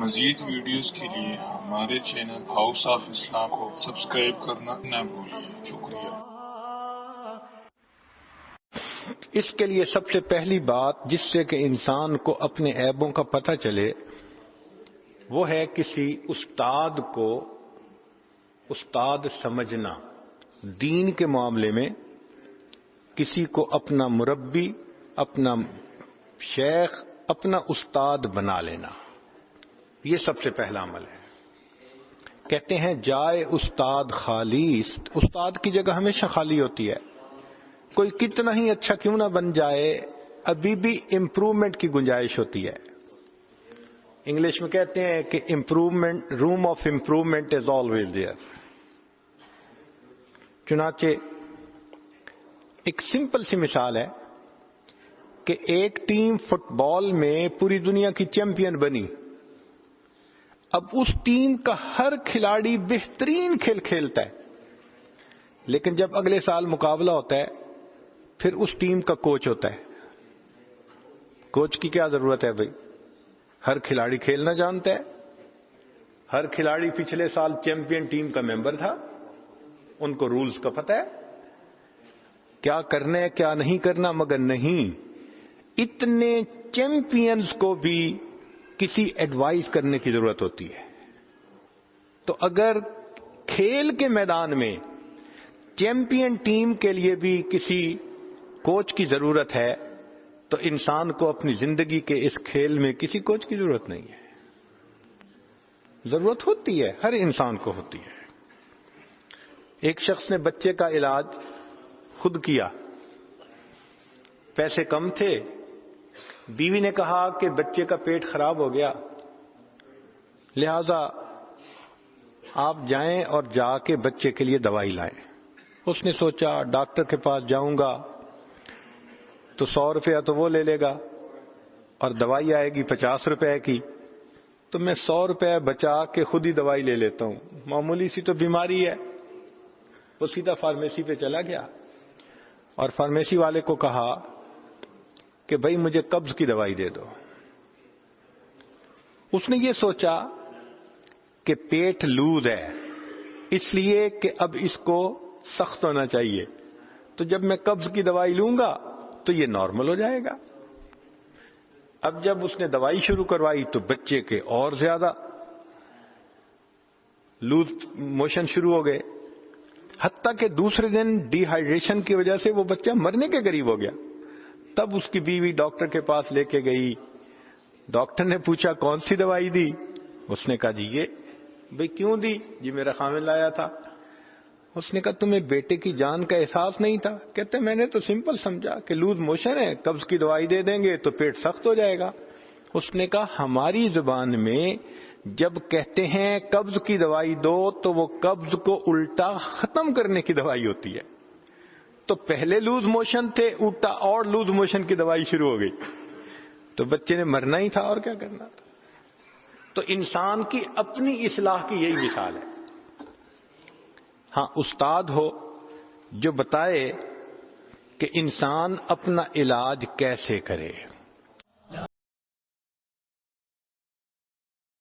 مزید ویڈیوز کے لیے ہمارے چینل ہاؤس آف اسلام کو سبسکرائب کرنا نہ بھولیے۔ شکریہ۔ اس کے لیے سب سے پہلی بات جس سے کہ انسان کو اپنے عیبوں کا پتہ چلے وہ ہے کسی استاد کو استاد سمجھنا۔ دین کے معاملے میں کسی کو اپنا مربی، اپنا شیخ، اپنا استاد بنا لینا، یہ سب سے پہلا عمل ہے۔ کہتے ہیں جائے استاد خالی، استاد کی جگہ ہمیشہ خالی ہوتی ہے۔ کوئی کتنا ہی اچھا کیوں نہ بن جائے، ابھی بھی امپروومنٹ کی گنجائش ہوتی ہے۔ انگلش میں کہتے ہیں کہ improvement, room of improvement is always there. چنانچہ ایک سمپل سی مثال ہے کہ ایک ٹیم فٹ بال میں پوری دنیا کی چیمپئن بنی۔ اب اس ٹیم کا ہر کھلاڑی بہترین کھیل کھیلتا ہے، لیکن جب اگلے سال مقابلہ ہوتا ہے پھر اس ٹیم کا کوچ ہوتا ہے۔ کوچ کی کیا ضرورت ہے بھائی؟ ہر کھلاڑی کھیلنا جانتا ہے، ہر کھلاڑی پچھلے سال چیمپئن ٹیم کا ممبر تھا، ان کو رولز کا پتہ ہے کیا کرنا ہے کیا نہیں کرنا، مگر نہیں، اتنے چیمپئنز کو بھی کسی ایڈوائز کرنے کی ضرورت ہوتی ہے۔ تو اگر کھیل کے میدان میں چیمپئن ٹیم کے لیے بھی کسی کوچ کی ضرورت ہے تو انسان کو اپنی زندگی کے اس کھیل میں کسی کوچ کی ضرورت نہیں ہے۔ ضرورت ہوتی ہے، ہر انسان کو ہوتی ہے۔ ایک شخص نے بچے کا علاج خود کیا، پیسے کم تھے، بیوی نے کہا کہ بچے کا پیٹ خراب ہو گیا، لہذا آپ جائیں اور جا کے بچے کے لیے دوائی لائیں۔ اس نے سوچا ڈاکٹر کے پاس جاؤں گا تو 100 روپیہ تو وہ لے لے گا اور دوائی آئے گی 50 روپے کی، تو میں 100 روپے بچا کے خود ہی دوائی لے لیتا ہوں، معمولی سی تو بیماری ہے۔ وہ سیدھا فارمیسی پہ چلا گیا اور فارمیسی والے کو کہا کہ بھائی مجھے قبض کی دوائی دے دو۔ اس نے یہ سوچا کہ پیٹ لوز ہے، اس لیے کہ اب اس کو سخت ہونا چاہیے، تو جب میں قبض کی دوائی لوں گا تو یہ نارمل ہو جائے گا۔ اب جب اس نے دوائی شروع کروائی تو بچے کے اور زیادہ لوز موشن شروع ہو گئے، حتیٰ کہ دوسرے دن ڈی ہائیڈریشن کی وجہ سے وہ بچہ مرنے کے قریب ہو گیا۔ تب اس کی بیوی ڈاکٹر کے پاس لے کے گئی، ڈاکٹر نے پوچھا کون سی دوائی دی؟ اس نے کہا جی یہ۔ بھئی کیوں دی؟ جی میرا خامن لایا تھا۔ اس نے کہا تمہیں بیٹے کی جان کا احساس نہیں تھا؟ کہتے میں نے تو سمپل سمجھا کہ لوز موشن ہے، قبض کی دوائی دے دیں گے تو پیٹ سخت ہو جائے گا۔ اس نے کہا ہماری زبان میں جب کہتے ہیں قبض کی دوائی دو تو وہ قبض کو الٹا ختم کرنے کی دوائی ہوتی ہے، تو پہلے لوز موشن تھے، الٹا اور لوز موشن کی دوائی شروع ہو گئی، تو بچے نے مرنا ہی تھا اور کیا کرنا تھا۔ تو انسان کی اپنی اصلاح کی یہی مثال ہے۔ ہاں استاد ہو جو بتائے کہ انسان اپنا علاج کیسے کرے۔